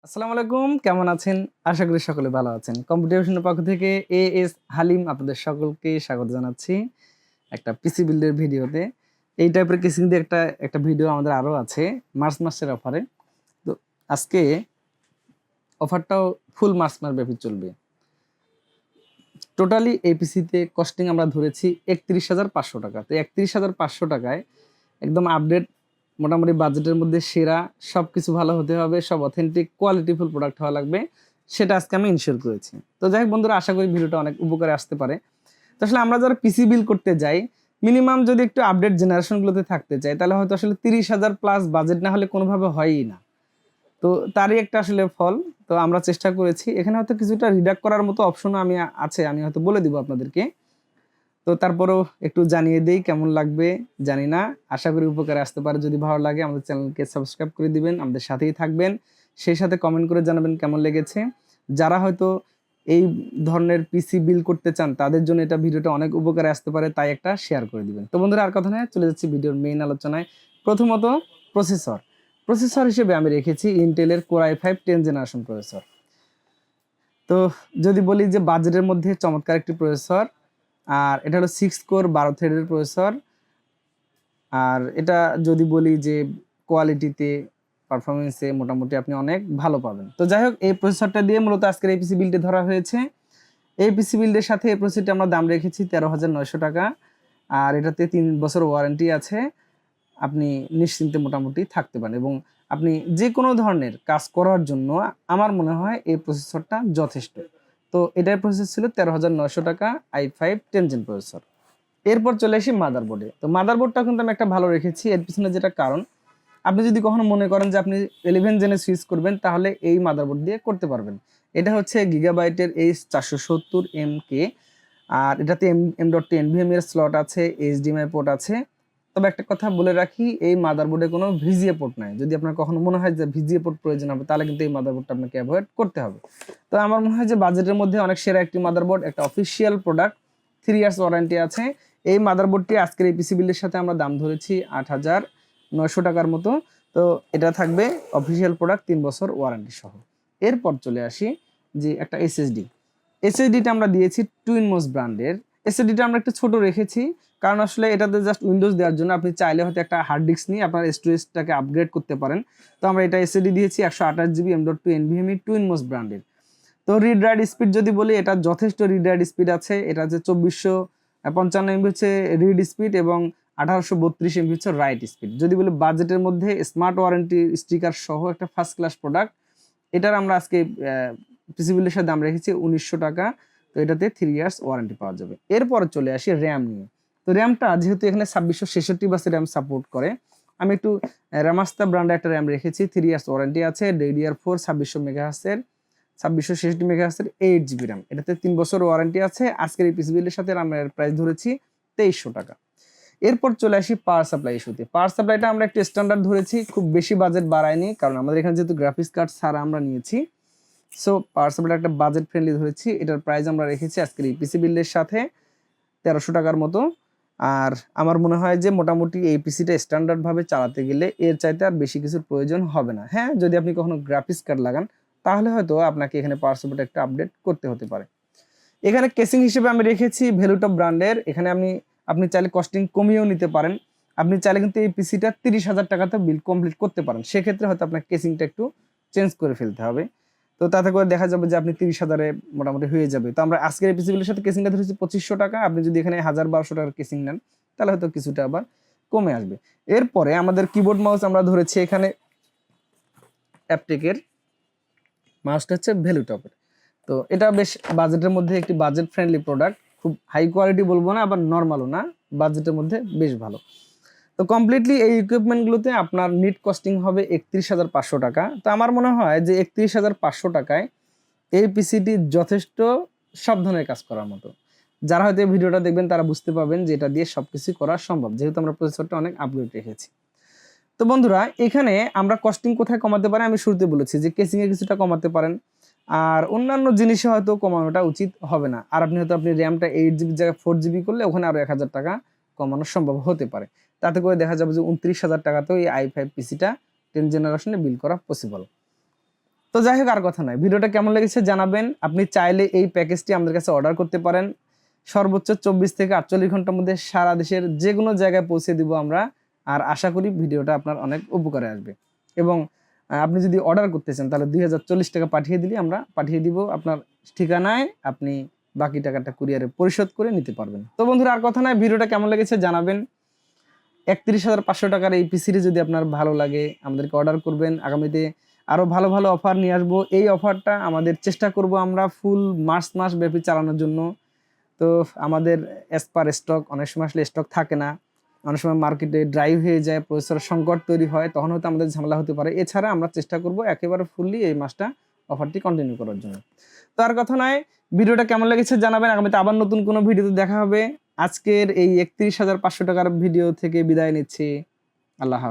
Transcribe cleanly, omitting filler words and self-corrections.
আসসালামু আলাইকুম, কেমন আছেন? আশা করি সকলে ভালো আছেন। কম্পিটিশনের পক্ষ থেকে এএস হালিম আপনাদের সকলকে স্বাগত জানাচ্ছি একটা পিসি বিল্ডের ভিডিওতে। এই টাইপের কেসিং দিয়ে একটা ভিডিও আমাদের আরো আছে মার্চ মাসের অফারে। তো আজকে অফারটাও ফুল মার্চ মাস ব্যাপী চলবে। টোটালি এই পিসিতে কস্টিং আমরা ধরেছি ৩১,৫০০ টাকা। তো ৩১,৫০০ টাকায় একদম আপডেট, মোটামুটি বাজেটের মধ্যে সেরা, সবকিছু ভালো হতে হবে, সব অথেন্টিক কোয়ালিটিফুল প্রোডাক্ট হওয়া লাগবে, সেটা আজকে আমি ইনশিওর করেছি। তো যাই হোক বন্ধুরা, আশা করি ভিডিওটা অনেক উপকারে আসতে পারে। তো আসলে আমরা যারা পিসি বিল করতে যাই, মিনিমাম যদি একটু আপডেট জেনারেশনগুলোতে থাকতে চাই, তাহলে হয়তো আসলে ৩০,০০০ প্লাস বাজেট না হলে কোনোভাবে হয়ই না। তো তারই একটা আসলে ফল। তো আমরা চেষ্টা করেছি, এখানে হয়তো কিছুটা রিডাক্ট করার মতো অপশনও আছে, আমি হয়তো বলে দিব আপনাদেরকে। তো তারপরেও একটু জানিয়ে দেই কেমন লাগবে জানি না, আশা করি উপকারে আসতে পারে। যদি ভালো লাগে আমাদের চ্যানেলকে সাবস্ক্রাইব করে দিবেন, আমাদের সাথেই থাকবেন, সেই সাথে কমেন্ট করে জানাবেন কেমন লেগেছে। যারা হয়তো এই ধরনের পিসি বিল করতে চান তাদের জন্য এটা ভিডিওটা অনেক উপকারে আসতে পারে, তাই একটা শেয়ার করে দিবেন। তো বন্ধুরা, আর কথা নয়, চলে যাচ্ছি ভিডিওর মেইন আলোচনায়। প্রথমত প্রসেসর হিসেবে আমি রেখেছি ইন্টেলের কোর i5 10 জেনারেশন প্রসেসর। তো যদি বলি যে বাজেটের মধ্যে চমৎকার একটি প্রসেসর, আর এটা হলো 6 কোর 12 থ্রেডের প্রসেসর। আর এটা যদি বলি যে কোয়ালিটিতে, পারফরমেন্সে মোটামুটি আপনি অনেক ভালো পাবেন। তো যাই হোক, এই প্রসেসরটা দিয়ে মূলত আজকের এই পিসি বিল্ডে ধরা হয়েছে। এই পিসি বিল্ডের সাথে এই প্রসেসরটা আমরা দাম রেখেছি 13,900 টাকা। আর এটাতে 3 বছর ওয়ারেন্টি আছে। আপনি নিশ্চিন্তে মোটামুটি থাকতে পারেন, এবং আপনি যে কোনো ধরনের কাজ করার জন্য আমার মনে হয় এই প্রসেসরটা যথেষ্ট। তো এটার প্রসেসর ছিল 13,900 টাকা, i5 10 জেন প্রসেসর। এরপর চলে আসি মাদারবোর্ডে। তো মাদারবোর্ডটা কিন্তু আমি একটা ভালো রেখেছি। এর পিছনে যেটা কারণ, আপনি যদি কখনো মনে করেন যে আপনি 11 জেনে সুইচ করবেন, তাহলে এই মাদারবোর্ড দিয়ে করতে পারবেন। এটা হচ্ছে গিগাবাইটের H470MK। আর এটাতে M.2 NVMe এর স্লট আছে, HDMI পোর্ট আছে। তবে একটা কথা বলে রাখি, এই মাদারবোর্ডে কোনো VGA পোর্ট নাই। যদি আপনার কখনো মনে হয় যে VGA পোর্ট প্রয়োজন হবে, তাহলে কিন্তু এই মাদারবোর্ডটা আপনাকে অ্যাভয়েড করতে হবে। তো আমার মনে হয় যে বাজেটের মধ্যে অনেক সেরা একটি মাদারবোর্ড, একটা অফিসিয়াল প্রোডাক্ট, 3 ইয়ার্স ওয়ারেন্টি আছে। এই মাদারবোর্ডটি আজকের এই পিসি বিলের সাথে আমরা দাম ধরেছি 8,900 টাকার মতো। তো এটা থাকবে অফিসিয়াল প্রোডাক্ট, 3 বছর ওয়ারেন্টি সহ। এরপর চলে আসি যে একটা এসএসডিটা আমরা দিয়েছি টুইনমোস ব্র্যান্ডের। এসএসডিটা আমরা একটু ছোট রেখেছি, কারণ আসলে এটাতে জাস্ট উইন্ডোজ দেওয়ার জন্য। আপনি চাইলে হয়তো একটা হার্ড ডিস্ক নিয়ে আপনার স্টোরেজটাকে আপগ্রেড করতে পারেন। তো আমরা এটা এসএসডি দিয়েছি 128 GB M.2 NVMe টুইনমোস ব্র্যান্ডের। তো রিড রাইট স্পিড যদি বলি, এটা যথেষ্ট রিড রাইট স্পিড আছে। এটা হচ্ছে 2455 MB হচ্ছে রিড স্পিড, এবং 1832 MB হচ্ছে রাইট স্পিড। যদি বলি বাজেটের মধ্যে স্মার্ট ওয়ারেন্টি স্টিকার সহ একটা ফার্স্ট ক্লাস প্রোডাক্ট, এটার আমরা আজকে পিসি বিলের সাথে দাম রেখেছি 1900 টাকা। তো এটাতে 3 ইয়ার্স ওয়ারেন্টি পাওয়া যাবে। এরপর চলে আসি র্যাম নিয়ে। তো র্যামটা যেহেতু এখানে 2666 বাসে র্যাম সাপোর্ট করে, আমি একটু রামাস্তা ব্র্যান্ডের একটা র্যাম রেখেছি, 3 ইয়ার্স ওয়ারেন্টি আছে। DDR4 2600 মেগাহার্টজের, 2666 মেগাহার্টজের 8 GB RAM. এটাতে 3 বছর ওয়ারেন্টি আছে। আজকের এই পিসি বিলের সাথে আমরা প্রাইস ধরেছি 2300 টাকা। এরপর চলে আসি পাওয়ার সাপ্লাই ইস্যুতে। পাওয়ার সাপ্লাইটা আমরা একটু স্ট্যান্ডার্ড ধরেছি, খুব বেশি বাজেট বাড়ায়নি, কারণ আমাদের এখানে যেহেতু গ্রাফিক্স কার্ড ছাড়া আমরা নিয়েছি। সো পাওয়ার সাপ্লাই একটা বাজেট ফ্রেন্ডলি ধরেছি। এটার প্রাইস আমরা রেখেছি আজকের এই পিসি বিলের সাথে 1300 টাকার মতো। আর আমার মনে হয় যে মোটামুটি এই পিসিটা স্ট্যান্ডার্ড ভাবে চালাতে গেলে এর চাইতে আর বেশি কিছুর প্রয়োজন হবে না। হ্যাঁ, যদি আপনি কখনো গ্রাফিক্স কার্ড লাগান, তাহলে হয়তো আপনাকে এখানে পাওয়ার সাপ্লাইটা একটা আপডেট করতে হতে পারে। এখানে কেসিং হিসেবে আমি রেখেছি ভ্যালুটপ ব্র্যান্ডের। এখানে আপনি চাইলে কস্টিং কমিয়েও নিতে পারেন। আপনি চাইলে কিন্তু এই পিসিটা 30,000 টাকাতে বিল কমপ্লিট করতে পারেন। সেক্ষেত্রে হয়তো আপনার কেসিংটা একটু চেঞ্জ করে ফেলতে হবে। তো তাতে করে দেখা যাবে যে আপনি 30,000-এ মোটামুটি হয়ে যাবে। তো আমরা আজকের এই পিসিগুলোর সাথে কেসিংটা ধরেছি 2500 টাকা। আপনি যদি এখানে 1,000-1,200 টাকার কেসিং নেন, তাহলে হয়তো কিছুটা আবার কমে আসবে। এরপরে আমাদের কিবোর্ড মাউস আমরা ধরেছি এখানে অ্যাপটেকের মাউসটা হচ্ছে ভ্যালুটপের। তো এটা বেশ বাজেটের মধ্যে একটি বাজেট ফ্রেন্ডলি প্রোডাক্ট, খুব হাই কোয়ালিটি বলবো না, আবার নর্মালও না, বাজেটের মধ্যে বেশ ভালো। তো কমপ্লিটলি এই ইকুইপমেন্টগুলোতে আপনার নিট কস্টিং হবে 31,500 টাকা। তো আমার মনে হয় যে 31,500 টাকায় এই পিসিটি যথেষ্ট সব ধরনের কাজ করার মতো। যারা হয়তো এই ভিডিওটা দেখবেন তারা বুঝতে পারবেন যে এটা দিয়ে সবকিছু করা সম্ভব, যেহেতু আমরা প্রসেসরটা অনেক আপগ্রেড রেখেছি। তো বন্ধুরা, এখানে আমরা কস্টিং কোথায় কমাতে পারি, আমি শুরুতে বলেছি যে কেসিংয়ে কিছুটা কমাতে পারেন, আর অন্যান্য জিনিসে হয়তো কমানোটা উচিত হবে না। আর আপনি র্যামটা 8 GB জায়গায় 4 GB করলে ওখানে আরো 1,000 টাকা কমানো সম্ভব হতে পারে। তাতে করে দেখা যাবে যে 29,000 টাকাতেও এই i5 পিসিটা 10 জেনারেশনে বিল করা পসিবল। তো যাই হোক, আর কথা নয়, ভিডিওটা কেমন লেগেছে জানাবেন। আপনি চাইলে এই প্যাকেজটি আমাদের কাছে অর্ডার করতে পারেন। সর্বোচ্চ 24 থেকে 48 ঘন্টার মধ্যে সারা দেশের যে কোনো জায়গায় পৌঁছে দিব আমরা। আর আশা করি ভিডিওটা আপনার অনেক উপকারে আসবে। এবং আপনি যদি অর্ডার করতে চান তাহলে 2040 টাকা পাঠিয়ে দিলে আমরা পাঠিয়ে দিব আপনার ঠিকানায়। আপনি বাকি টাকাটা কুরিয়ারে পরিশোধ করে নিতে পারবেন। তো বন্ধুরা, আর কথা নয়, ভিডিওটা কেমন লেগেছে জানাবেন। 31,500 টাকার এই পিসিটি যদি আপনার ভালো লাগে আমাদেরকে অর্ডার করবেন। আগামীতে আরও ভালো ভালো অফার নিয়ে আসবো। এই অফারটা আমাদের চেষ্টা করব আমরা ফুল মাস ব্যাপী চালানোর জন্য। তো আমাদের অ্যাজ পার স্টক, অনেক সময় আসলে স্টক থাকে না, অনেক সময় মার্কেটে ড্রাই হয়ে যায়, প্রসেসর সংকট তৈরি হয়, তখন হয়তো আমাদের ঝামেলা হতে পারে। এছাড়া আমরা চেষ্টা করব একেবারে ফুললি এই মাসটা অফারটি কন্টিনিউ করার জন্য। তো আর কথা নয়, ভিডিওটা কেমন লেগেছে জানাবেন। আগামীতে আবার নতুন কোনো ভিডিওতে দেখা হবে। আজকের এই 31,500 টাকার ভিডিও থেকে বিদায় নিচ্ছি। আল্লাহ হাফেজ।